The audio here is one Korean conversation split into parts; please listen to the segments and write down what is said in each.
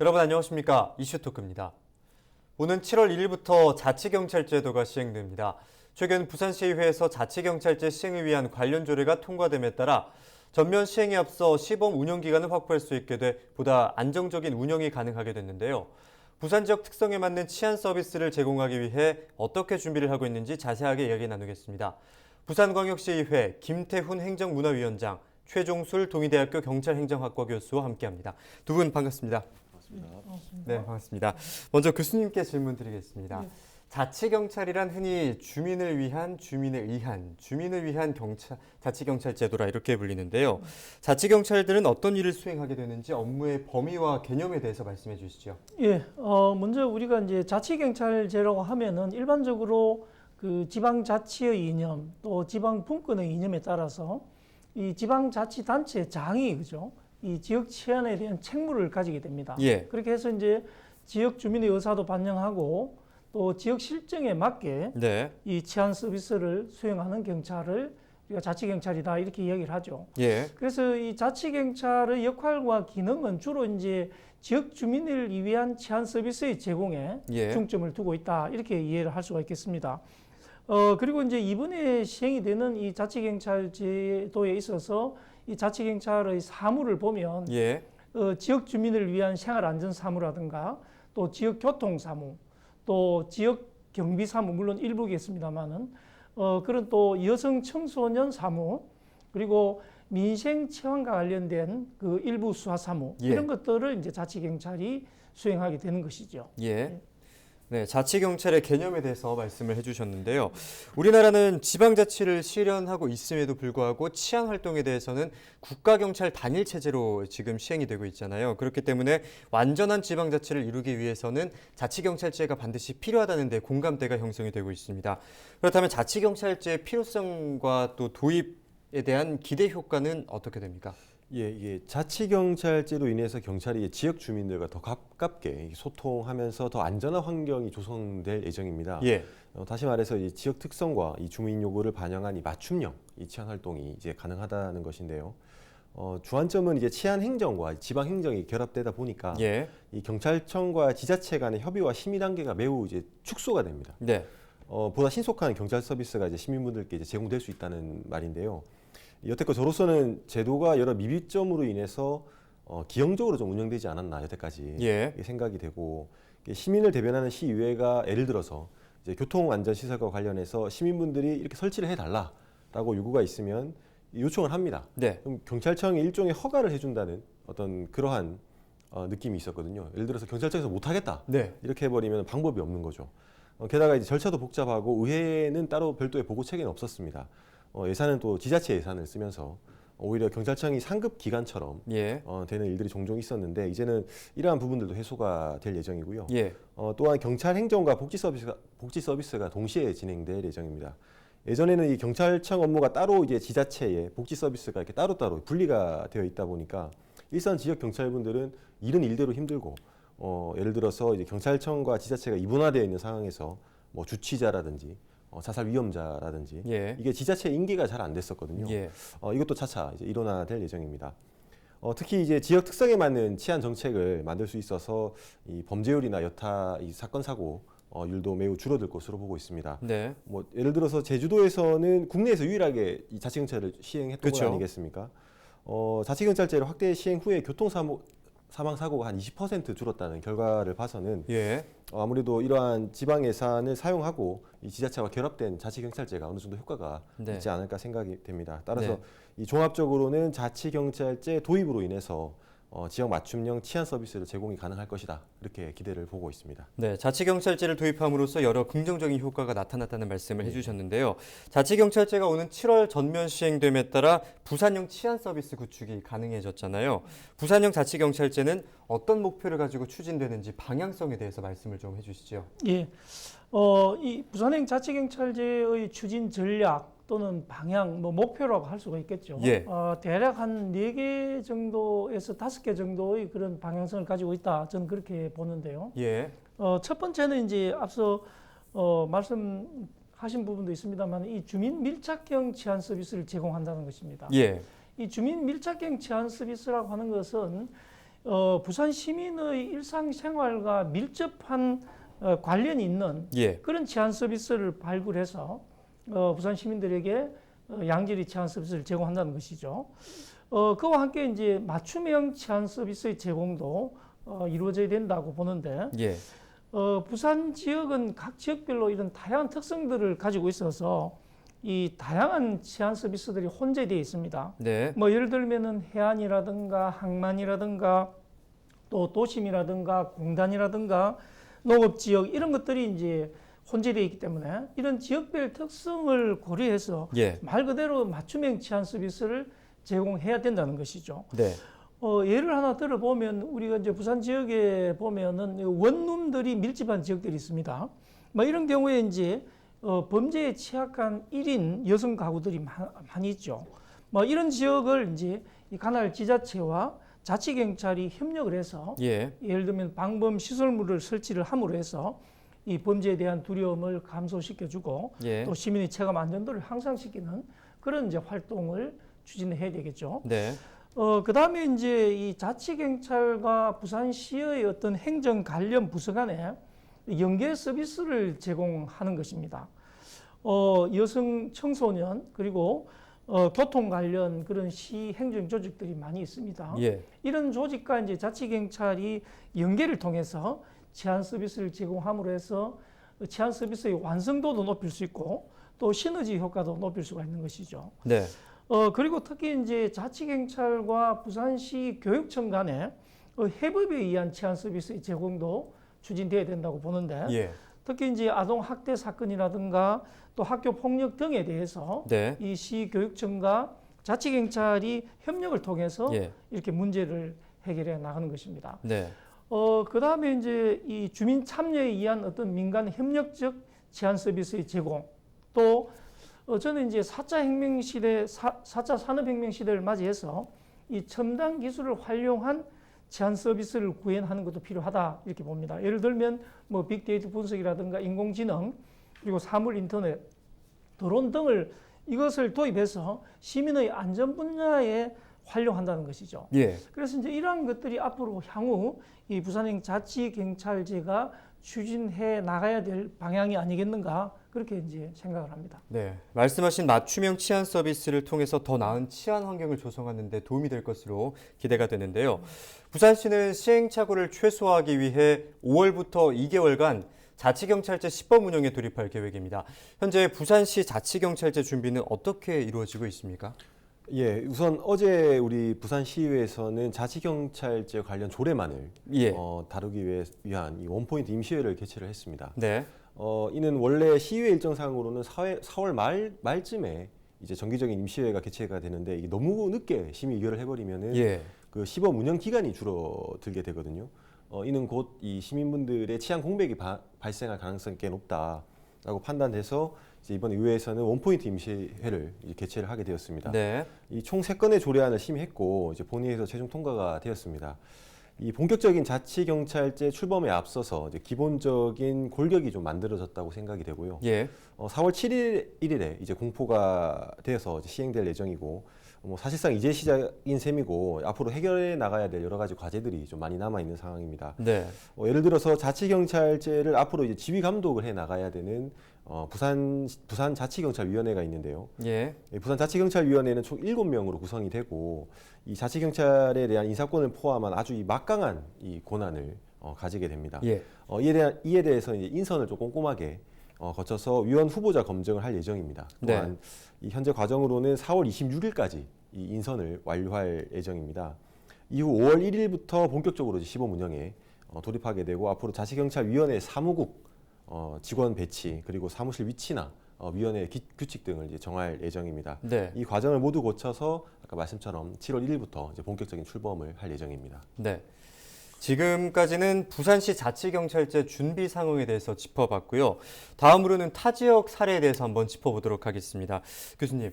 여러분 안녕하십니까? 이슈토크입니다. 오는 7월 1일부터 자치경찰제도가 시행됩니다. 최근 부산시의회에서 자치경찰제 시행을 위한 관련 조례가 통과됨에 따라 전면 시행에 앞서 시범 운영 기간을 확보할 수 있게 돼 보다 안정적인 운영이 가능하게 됐는데요. 부산 지역 특성에 맞는 치안 서비스를 제공하기 위해 어떻게 준비를 하고 있는지 자세하게 이야기 나누겠습니다. 부산광역시의회 김태훈 행정문화위원장, 최종술 동의대학교 경찰행정학과 교수와 함께합니다. 두 분 반갑습니다. 네, 반갑습니다. 먼저 교수님께 질문 드리겠습니다. 네. 자치경찰이란 흔히 주민을 위한 자치경찰 제도라 이렇게 불리는데요. 자치경찰들은 어떤 일을 수행하게 되는지 업무의 범위와 개념에 대해서 말씀해 주시죠. 예, 먼저 우리가 이제 자치경찰제라고 하면은 일반적으로 그 지방자치의 이념 또 지방분권의 이념에 따라서 이 지방자치단체 장이 그죠? 이 지역 치안에 대한 책무를 가지게 됩니다. 예. 그렇게 해서 이제 지역 주민의 의사도 반영하고 또 지역 실정에 맞게 네. 이 치안 서비스를 수행하는 경찰을 우리가 자치경찰이다 이렇게 이야기를 하죠. 예. 그래서 이 자치경찰의 역할과 기능은 주로 이제 지역 주민을 위한 치안 서비스의 제공에 예. 중점을 두고 있다 이렇게 이해를 할 수가 있겠습니다. 그리고 이제 이번에 시행이 되는 이 자치경찰 제도에 있어서 이 자치경찰의 사무를 보면 예. 지역 주민을 위한 생활안전사무라든가 또 지역 교통사무 또 지역 경비사무 물론 일부겠습니다만은 그런 또 여성 청소년 사무 그리고 민생 치안과 관련된 그 일부 수사 사무 예. 이런 것들을 이제 자치경찰이 수행하게 되는 것이죠. 예. 네, 자치경찰의 개념에 대해서 말씀을 해주셨는데요. 우리나라는 지방자치를 실현하고 있음에도 불구하고 치안 활동에 대해서는 국가경찰 단일 체제로 지금 시행이 되고 있잖아요. 그렇기 때문에 완전한 지방자치를 이루기 위해서는 자치경찰제가 반드시 필요하다는 데 공감대가 형성이 되고 있습니다. 그렇다면 자치경찰제의 필요성과 또 도입에 대한 기대 효과는 어떻게 됩니까? 예, 이게 자치경찰제로 인해서 경찰이 지역 주민들과 더 가깝게 소통하면서 더 안전한 환경이 조성될 예정입니다. 예. 다시 말해서 이 지역 특성과 이 주민 요구를 반영한 이 맞춤형 이 치안 활동이 이제 가능하다는 것인데요. 주안점은 이제 치안 행정과 지방 행정이 결합되다 보니까 예. 이 경찰청과 지자체 간의 협의와 심의 단계가 매우 이제 축소가 됩니다. 네. 보다 신속한 경찰 서비스가 이제 시민분들께 이제 제공될 수 있다는 말인데요. 여태껏 저로서는 제도가 여러 미비점으로 인해서 기형적으로 좀 운영되지 않았나 여태까지 예. 생각이 되고 시민을 대변하는 시의회가 예를 들어서 이제 교통안전시설과 관련해서 시민분들이 이렇게 설치를 해달라라고 요구가 있으면 요청을 합니다. 네. 그럼 경찰청이 일종의 허가를 해준다는 어떤 그러한 느낌이 있었거든요. 예를 들어서 경찰청에서 못하겠다 네. 이렇게 해버리면 방법이 없는 거죠. 게다가 이제 절차도 복잡하고 의회는 따로 별도의 보고 체계는 없었습니다. 예산은 또 지자체 예산을 쓰면서 오히려 경찰청이 상급 기관처럼 예. 되는 일들이 종종 있었는데 이제는 이러한 부분들도 해소가 될 예정이고요. 예. 또한 경찰 행정과 복지 서비스가 동시에 진행될 예정입니다. 예전에는 이 경찰청 업무가 따로 이제 지자체에 복지 서비스가 이렇게 따로따로 분리가 되어 있다 보니까 일선 지역 경찰분들은 일은 일대로 힘들고 예를 들어서 이제 경찰청과 지자체가 이분화되어 있는 상황에서 뭐 주치자라든지 자살 위험자라든지 예. 이게 지자체 인계가 잘 안 됐었거든요. 예. 이것도 차차 이제 일원화될 예정입니다. 특히 이제 지역 특성에 맞는 치안 정책을 만들 수 있어서 이 범죄율이나 여타 이 사건 사고 율도 매우 줄어들 것으로 보고 있습니다. 네. 뭐 예를 들어서 제주도에서는 국내에서 유일하게 이 자치경찰을 시행했던 그쵸. 것 아니겠습니까? 자치경찰제를 확대 시행 후에 사망 사고가 한 20% 줄었다는 결과를 봐서는 예. 아무래도 이러한 지방 예산을 사용하고 이 지자체와 결합된 자치경찰제가 어느 정도 효과가 네. 있지 않을까 생각이 됩니다. 따라서 네. 이 종합적으로는 자치경찰제 도입으로 인해서 지역 맞춤형 치안 서비스를 제공이 가능할 것이다. 이렇게 기대를 보고 있습니다. 네, 자치경찰제를 도입함으로써 여러 긍정적인 효과가 나타났다는 말씀을 해주셨는데요. 자치경찰제가 오는 7월 전면 시행됨에 따라 부산형 치안 서비스 구축이 가능해졌잖아요. 부산형 자치경찰제는 어떤 목표를 가지고 추진되는지 방향성에 대해서 말씀을 좀 해주시죠. 예, 이 부산행 자치경찰제의 추진 전략 또는 방향, 뭐 목표라고 할 수가 있겠죠. 예. 대략 한 4개 정도에서 5개 정도의 그런 방향성을 가지고 있다. 저는 그렇게 보는데요. 예. 첫 번째는 이제 앞서 말씀하신 부분도 있습니다만 이 주민 밀착형 치안 서비스를 제공한다는 것입니다. 예. 이 주민 밀착형 치안 서비스라고 하는 것은 부산 시민의 일상생활과 밀접한 관련이 있는 예. 그런 치안 서비스를 발굴해서 부산 시민들에게 양질의 치안 서비스를 제공한다는 것이죠. 그와 함께 이제 맞춤형 치안 서비스의 제공도 이루어져야 된다고 보는데 예. 부산 지역은 각 지역별로 이런 다양한 특성들을 가지고 있어서 이 다양한 치안 서비스들이 혼재되어 있습니다. 네. 뭐 예를 들면은 해안이라든가 항만이라든가 또 도심이라든가 공단이라든가 농업 지역 이런 것들이 이제 혼재되어 있기 때문에 이런 지역별 특성을 고려해서 예. 말 그대로 맞춤형 치안 서비스를 제공해야 된다는 것이죠. 네. 예를 하나 들어보면 우리가 이제 부산 지역에 보면은 원룸들이 밀집한 지역들이 있습니다. 뭐 이런 경우에 이제 범죄에 취약한 1인 여성 가구들이 많이 있죠. 뭐 이런 지역을 이제 이 관할 지자체와 자치경찰이 협력을 해서 예. 예를 들면 방범 시설물을 설치를 함으로 해서 이 범죄에 대한 두려움을 감소시켜주고 예. 또 시민의 체감 안전도를 향상시키는 그런 이제 활동을 추진해야 되겠죠. 네. 그다음에 이제 이 자치경찰과 부산시의 어떤 행정 관련 부서 간에 연계 서비스를 제공하는 것입니다. 여성, 청소년 그리고 교통 관련 그런 시 행정 조직들이 많이 있습니다. 예. 이런 조직과 이제 자치경찰이 연계를 통해서 치안 서비스를 제공함으로 해서 치안 서비스의 완성도도 높일 수 있고 또 시너지 효과도 높일 수가 있는 것이죠. 네. 그리고 특히 이제 자치경찰과 부산시 교육청 간에 협업에 의한 치안 서비스의 제공도 추진돼야 된다고 보는데 예. 특히 이제 아동 학대 사건이라든가 또 학교 폭력 등에 대해서 네. 이 시교육청과 자치경찰이 협력을 통해서 예. 이렇게 문제를 해결해 나가는 것입니다. 네. 그다음에 이제 이 주민 참여에 의한 어떤 민간 협력적 치안 서비스의 제공 또 저는 이제 4차 혁명 시대, 4차 산업혁명 시대를 맞이해서 이 첨단 기술을 활용한 치안 서비스를 구현하는 것도 필요하다 이렇게 봅니다. 예를 들면 뭐 빅데이터 분석이라든가 인공지능 그리고 사물 인터넷, 드론 등을 이것을 도입해서 시민의 안전 분야에 활용한다는 것이죠. 예. 그래서 이제 이러한 것들이 앞으로 향후 이 부산행 자치경찰제가 추진해 나가야 될 방향이 아니겠는가 그렇게 이제 생각을 합니다. 네. 말씀하신 맞춤형 치안 서비스를 통해서 더 나은 치안 환경을 조성하는 데 도움이 될 것으로 기대가 되는데요. 부산시는 시행착오를 최소화하기 위해 5월부터 2개월간 자치경찰제 시범 운영에 돌입할 계획입니다. 현재 부산시 자치경찰제 준비는 어떻게 이루어지고 있습니까? 예, 우선 어제 우리 부산시의회에서는 자치경찰제 관련 조례만을 예. 다루기 위한 이 원포인트 임시회를 개최를 했습니다. 네. 이는 원래 시의회 일정상으로는 4월 말쯤에 이제 정기적인 임시회가 개최가 되는데 이게 너무 늦게 심의 의결을 해버리면은 예. 그 시범 운영 기간이 줄어들게 되거든요. 이는 곧 이 시민분들의 치안 공백이 발생할 가능성이 꽤 높다라고 판단돼서 이제 이번 의회에서는 원포인트 임시회를 이제 개최를 하게 되었습니다. 네. 이 총 3건의 조례안을 심의했고 이제 본회의에서 최종 통과가 되었습니다. 이 본격적인 자치경찰제 출범에 앞서서 이제 기본적인 골격이 좀 만들어졌다고 생각이 되고요. 예. 4월 7일에 이제 공포가 되어서 이제 시행될 예정이고, 뭐 사실상 이제 시작인 셈이고 앞으로 해결해 나가야 될 여러 가지 과제들이 좀 많이 남아 있는 상황입니다. 네. 예를 들어서 자치경찰제를 앞으로 이제 지휘 감독을 해 나가야 되는 부산자치경찰위원회가 있는데요. 예. 부산자치경찰위원회는 총 7명으로 구성이 되고 이 자치경찰에 대한 인사권을 포함한 아주 이 막강한 이 권한을 가지게 됩니다. 예. 이에 대해서 이제 인선을 좀 꼼꼼하게 거쳐서 위원 후보자 검증을 할 예정입니다. 또한 이 현재 과정으로는 4월 26일까지 이 인선을 완료할 예정입니다. 이후 5월 1일부터 본격적으로 이제 시범 운영에 돌입하게 되고 앞으로 자치경찰위원회 사무국 직원 배치 그리고 사무실 위치나 위원회 규칙 등을 이제 정할 예정입니다. 네. 이 과정을 모두 거쳐서 아까 말씀처럼 7월 1일부터 이제 본격적인 출범을 할 예정입니다. 네. 지금까지는 부산시 자치경찰제 준비 상황에 대해서 짚어봤고요. 다음으로는 타 지역 사례에 대해서 한번 짚어보도록 하겠습니다. 교수님,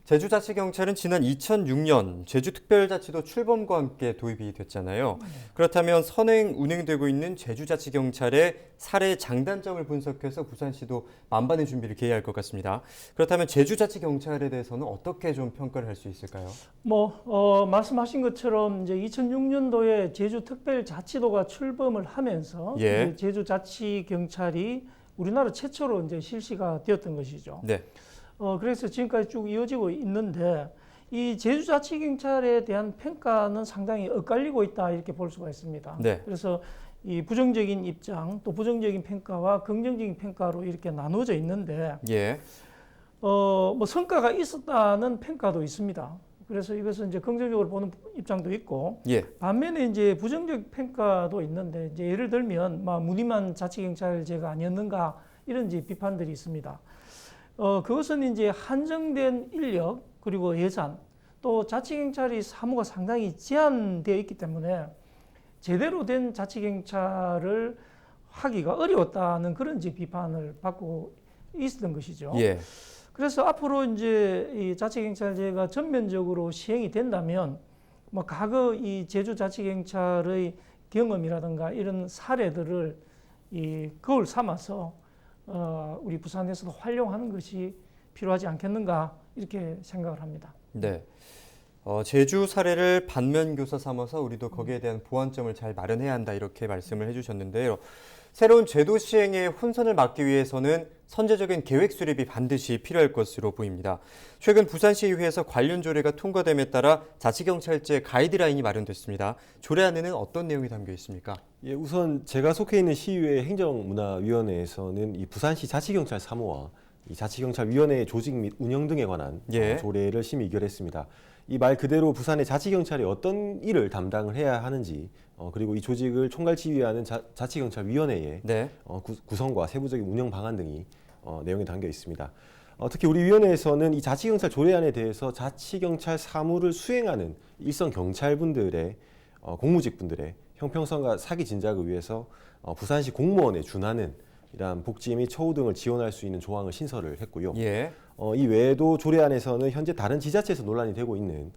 제주자치경찰은 지난 2006년 제주특별자치도 출범과 함께 도입이 됐잖아요. 그렇다면 선행 운행되고 있는 제주자치경찰의 사례 장단점을 분석해서 부산시도 만반의 준비를 기해야 할 것 같습니다. 그렇다면 제주자치경찰에 대해서는 어떻게 좀 평가를 할 수 있을까요? 말씀하신 것처럼 이제 2006년도에 제주특별자치도가 출범을 하면서 예. 이제 제주자치경찰이 우리나라 최초로 이제 실시가 되었던 것이죠. 네. 그래서 지금까지 쭉 이어지고 있는데 이 제주자치경찰에 대한 평가는 상당히 엇갈리고 있다 이렇게 볼 수가 있습니다. 네. 그래서 이 부정적인 입장 또 부정적인 평가와 긍정적인 평가로 이렇게 나누어져 있는데 예. 성과가 있었다는 평가도 있습니다. 그래서 이것은 이제 긍정적으로 보는 입장도 있고 예. 반면에 이제 부정적 평가도 있는데 이제 예를 들면 무늬만 자치경찰제가 아니었는가 이런 이제 비판들이 있습니다. 그것은 이제 한정된 인력 그리고 예산 또 자치경찰이 사무가 상당히 제한되어 있기 때문에 제대로 된 자치경찰을 하기가 어려웠다는 그런 이제 비판을 받고 있었던 것이죠. 예. 그래서 앞으로 이제 이 자치경찰제가 전면적으로 시행이 된다면 과거 이 제주자치경찰의 경험이라든가 이런 사례들을 이 거울 삼아서 우리 부산에서도 활용하는 것이 필요하지 않겠는가 이렇게 생각을 합니다. 네. 제주 사례를 반면교사 삼아서 우리도 거기에 대한 보완점을 잘 마련해야 한다 이렇게 말씀을 해주셨는데요. 새로운 제도 시행에 혼선을 막기 위해서는 선제적인 계획 수립이 반드시 필요할 것으로 보입니다. 최근 부산시의회에서 관련 조례가 통과됨에 따라 자치경찰제 가이드라인이 마련됐습니다. 조례 안에는 어떤 내용이 담겨 있습니까? 예, 우선 제가 속해 있는 시의회 행정문화위원회에서는 이 부산시 자치경찰 사무와 이 자치경찰위원회의 조직 및 운영 등에 관한 예. 조례를 심의 의결했습니다. 이 말 그대로 부산의 자치경찰이 어떤 일을 담당을 해야 하는지 그리고 이 조직을 총괄지휘하는 자치경찰위원회의 네. 구성과 세부적인 운영 방안 등이 내용에 담겨 있습니다. 특히 우리 위원회에서는 이 자치경찰 조례안에 대해서 자치경찰 사무를 수행하는 일선 경찰분들의 공무직분들의 형평성과 사기 진작을 위해서 부산시 공무원에 준하는 이러한 복지 및 처우 등을 지원할 수 있는 조항을 신설을 했고요. 예. 이 외에도 조례안에서는 현재 다른 지자체에서 논란이 되고 있는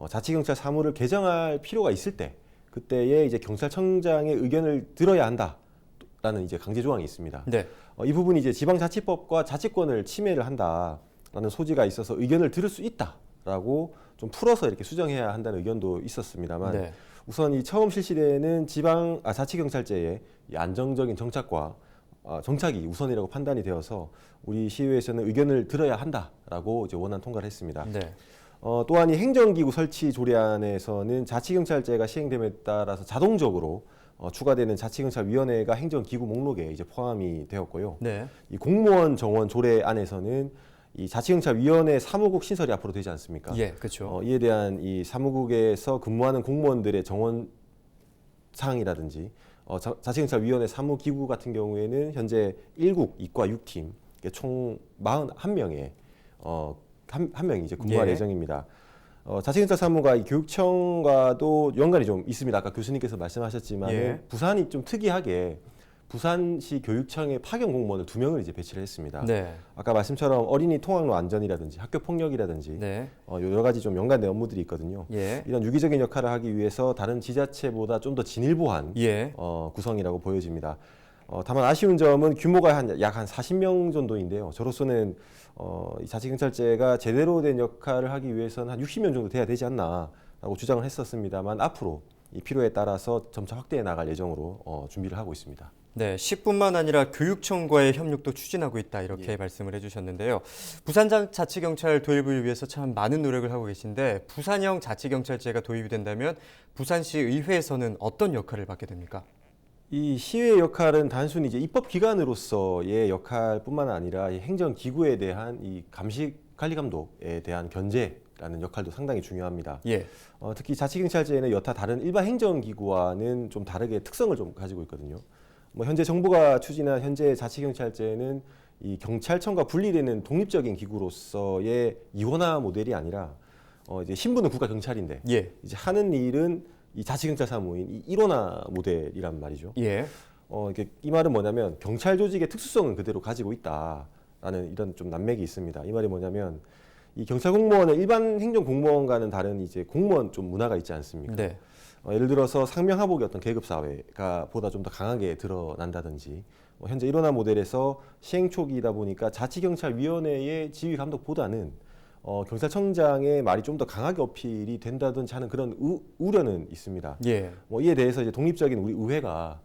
자치경찰 사무를 개정할 필요가 있을 때 그때에 이제 경찰청장의 의견을 들어야 한다라는 이제 강제 조항이 있습니다. 네. 이 부분이 이제 지방자치법과 자치권을 침해를 한다라는 소지가 있어서 의견을 들을 수 있다라고 좀 풀어서 이렇게 수정해야 한다는 의견도 있었습니다만 네. 우선 이 처음 실시되는 자치경찰제의 이 안정적인 정착과 정착이 우선이라고 판단이 되어서 우리 시의회에서는 의견을 들어야 한다라고 이제 원안 통과를 했습니다. 네. 또한 이 행정기구 설치 조례안에서는 자치경찰제가 시행됨에 따라서 자동적으로 추가되는 자치경찰위원회가 행정기구 목록에 이제 포함이 되었고요. 네. 이 공무원 정원 조례안에서는 이 자치경찰위원회 사무국 신설이 앞으로 되지 않습니까? 예, 그렇죠. 이에 대한 이 사무국에서 근무하는 공무원들의 정원 사항이라든지 자치경찰위원회 사무기구 같은 경우에는 현재 1국 이과 6팀 총 41명의 한 명이 이제 근무할 예. 예정입니다. 자치경찰 사무가 이 교육청과도 연관이 좀 있습니다. 아까 교수님께서 말씀하셨지만 예. 부산이 좀 특이하게 부산시 교육청에 파견 공무원을 2명을 이제 배치를 했습니다. 네. 아까 말씀처럼 어린이 통학로 안전이라든지 학교 폭력이라든지 네. 여러 가지 좀 연관된 업무들이 있거든요. 예. 이런 유기적인 역할을 하기 위해서 다른 지자체보다 좀 더 진일보한 예. 구성이라고 보여집니다. 다만 아쉬운 점은 규모가 약 한 40명 정도인데요. 저로서는 이 자치경찰제가 제대로 된 역할을 하기 위해서는 한 60명 정도 돼야 되지 않나라고 주장을 했었습니다만 앞으로 이 필요에 따라서 점차 확대해 나갈 예정으로 준비를 하고 있습니다. 네, 시뿐만 아니라 교육청과의 협력도 추진하고 있다 이렇게 말씀을 해주셨는데요. 부산자치경찰 도입을 위해서 참 많은 노력을 하고 계신데 부산형 자치경찰제가 도입이 된다면 부산시 의회에서는 어떤 역할을 받게 됩니까? 이 시의회 역할은 단순히 이제 입법기관으로서의 역할뿐만 아니라 이 행정기구에 대한 이 감시 관리 감독에 대한 견제라는 역할도 상당히 중요합니다. 예. 특히 자치경찰제는 여타 다른 일반 행정기구와는 좀 다르게 특성을 좀 가지고 있거든요. 현재 정부가 추진한 현재 자치경찰제는 이 경찰청과 분리되는 독립적인 기구로서의 이원화 모델이 아니라 이제 신분은 국가경찰인데 예. 이제 하는 일은 이 자치경찰 사무인 이 일원화 모델이란 말이죠. 예. 이게 이 말은 뭐냐면 경찰 조직의 특수성은 그대로 가지고 있다라는 이런 좀 난맥이 있습니다. 이 말이 뭐냐면 이 경찰 공무원은 일반 행정 공무원과는 다른 이제 공무원 좀 문화가 있지 않습니까? 네. 예를 들어서 상명하복의 어떤 계급 사회가 보다 좀 더 강하게 드러난다든지 현재 일원화 모델에서 시행 초기이다 보니까 자치경찰위원회의 지휘 감독보다는 경찰청장의 말이 좀 더 강하게 어필이 된다든지 하는 그런 우려는 있습니다. 예. 이에 대해서 이제 독립적인 우리 의회가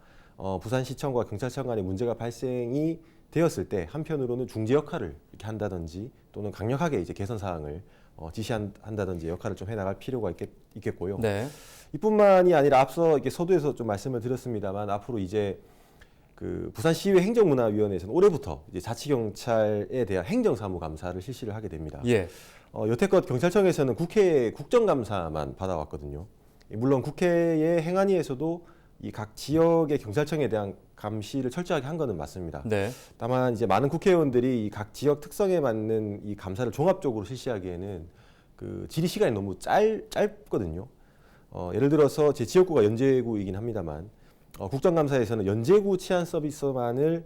부산시청과 경찰청 간의 문제가 발생이 되었을 때 한편으로는 중재 역할을 이렇게 한다든지 또는 강력하게 이제 개선 사항을 지시한다든지 역할을 좀 해나갈 필요가 있겠고요. 네. 이뿐만이 아니라 앞서 이렇게 서두에서 좀 말씀을 드렸습니다만 앞으로 이제 그 부산시의회 행정문화위원회에서는 올해부터 이제 자치경찰에 대한 행정사무감사를 실시를 하게 됩니다. 예. 여태껏 경찰청에서는 국회 국정감사만 받아왔거든요. 물론 국회의 행안위에서도 이 각 지역의 경찰청에 대한 감시를 철저하게 한 것은 맞습니다. 네. 다만 이제 많은 국회의원들이 이 각 지역 특성에 맞는 이 감사를 종합적으로 실시하기에는 그 질의 시간이 너무 짧거든요. 예를 들어서 제 지역구가 연제구이긴 합니다만 국정감사에서는 연제구 치안 서비스만을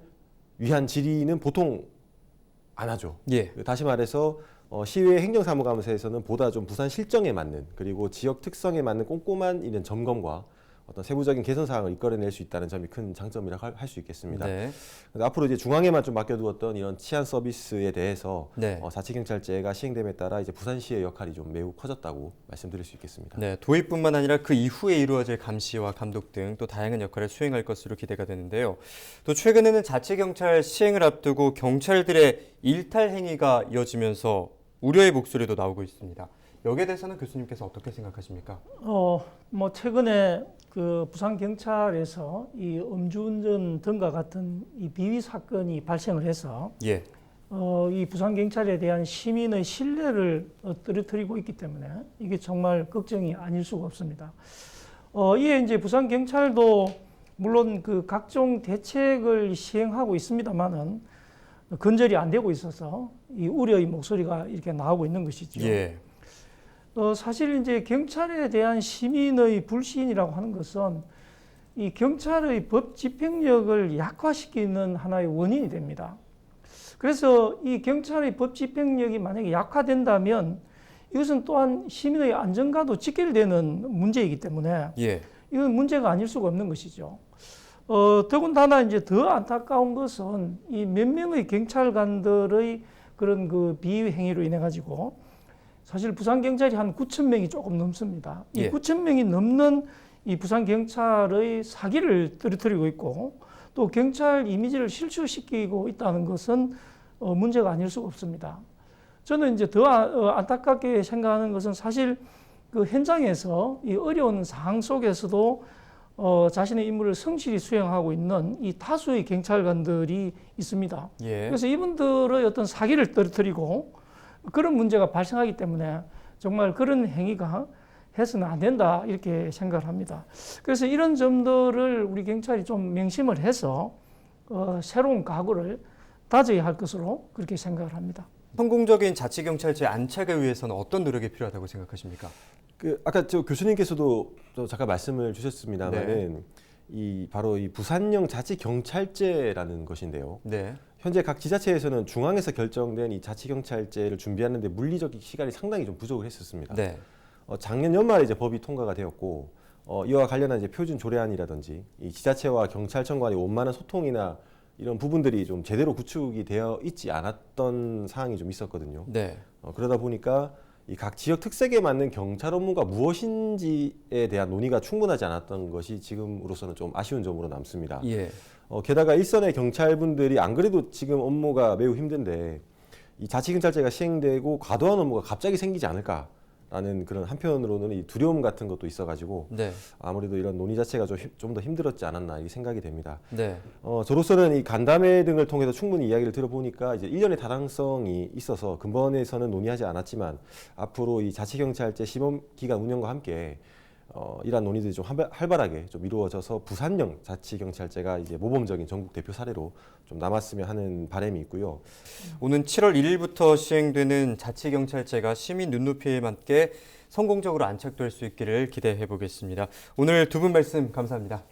위한 질의는 보통 안 하죠. 예. 다시 말해서 시의회 행정사무감사에서는 보다 좀 부산 실정에 맞는 그리고 지역 특성에 맞는 꼼꼼한 이런 점검과 어떤 세부적인 개선 사항을 이끌어낼 수 있다는 점이 큰 장점이라고 할 수 있겠습니다. 네. 그래서 앞으로 이제 중앙에만 좀 맡겨두었던 이런 치안 서비스에 대해서 네. 자치경찰제가 시행됨에 따라 이제 부산시의 역할이 좀 매우 커졌다고 말씀드릴 수 있겠습니다. 네, 도입뿐만 아니라 그 이후에 이루어질 감시와 감독 등 또 다양한 역할을 수행할 것으로 기대가 되는데요. 또 최근에는 자치경찰 시행을 앞두고 경찰들의 일탈 행위가 이어지면서 우려의 목소리도 나오고 있습니다. 여기에 대해서는 교수님께서 어떻게 생각하십니까? 뭐 최근에 그 부산 경찰에서 이 음주운전 등과 같은 이 비위 사건이 발생을 해서 예. 이 부산 경찰에 대한 시민의 신뢰를 떨어뜨리고 있기 때문에 이게 정말 걱정이 아닐 수가 없습니다. 이에 이제 부산 경찰도 물론 그 각종 대책을 시행하고 있습니다만은 근절이 안 되고 있어서 이 우려의 목소리가 이렇게 나오고 있는 것이죠. 예. 사실 이제 경찰에 대한 시민의 불신이라고 하는 것은 이 경찰의 법 집행력을 약화시키는 하나의 원인이 됩니다. 그래서 이 경찰의 법 집행력이 만약에 약화된다면 이것은 또한 시민의 안전과도 직결되는 문제이기 때문에 예. 이건 문제가 아닐 수가 없는 것이죠. 더군다나 이제 더 안타까운 것은 이 몇 명의 경찰관들의 그런 그 비위 행위로 인해 가지고 사실 부산 경찰이 한 9천 명이 조금 넘습니다. 이 예. 9천 명이 넘는 이 부산 경찰의 사기를 떨어뜨리고 있고 또 경찰 이미지를 실추시키고 있다는 것은 문제가 아닐 수가 없습니다. 저는 이제 더 안타깝게 생각하는 것은 사실 그 현장에서 이 어려운 상황 속에서도 자신의 임무를 성실히 수행하고 있는 이 다수의 경찰관들이 있습니다. 예. 그래서 이분들의 어떤 사기를 떨어뜨리고 그런 문제가 발생하기 때문에 정말 그런 행위가 해서는 안 된다 이렇게 생각을 합니다. 그래서 이런 점들을 우리 경찰이 좀 명심을 해서 새로운 각오를 다져야 할 것으로 그렇게 생각을 합니다. 성공적인 자치경찰제 안착을 위해서는 어떤 노력이 필요하다고 생각하십니까? 아까 저 교수님께서도 또 잠깐 말씀을 주셨습니다만은 바로 이 부산형 자치경찰제라는 것인데요. 네. 현재 각 지자체에서는 중앙에서 결정된 이 자치경찰제를 준비하는데 물리적 시간이 상당히 좀 부족을 했었습니다. 네. 작년 연말에 이제 법이 통과가 되었고 이와 관련한 이제 표준 조례안이라든지 이 지자체와 경찰청 간의 원만한 소통이나 이런 부분들이 좀 제대로 구축이 되어 있지 않았던 사항이 좀 있었거든요. 네. 그러다 보니까 이 각 지역 특색에 맞는 경찰 업무가 무엇인지에 대한 논의가 충분하지 않았던 것이 지금으로서는 좀 아쉬운 점으로 남습니다. 예. 게다가 일선의 경찰분들이 안 그래도 지금 업무가 매우 힘든데 이 자치경찰제가 시행되고 과도한 업무가 갑자기 생기지 않을까라는 그런 한편으로는 이 두려움 같은 것도 있어가지고 네. 아무래도 이런 논의 자체가 좀 더 힘들었지 않았나 이렇게 생각이 됩니다. 네. 저로서는 이 간담회 등을 통해서 충분히 이야기를 들어보니까 이제 일련의 타당성이 있어서 근본에서는 논의하지 않았지만 앞으로 이 자치경찰제 시범 기간 운영과 함께 이러한 논의들이 좀 활발하게 좀 이루어져서 부산형 자치경찰제가 이제 모범적인 전국 대표 사례로 좀 남았으면 하는 바람이 있고요. 오는 7월 1일부터 시행되는 자치경찰제가 시민 눈높이에 맞게 성공적으로 안착될 수 있기를 기대해 보겠습니다. 오늘 두 분 말씀 감사합니다.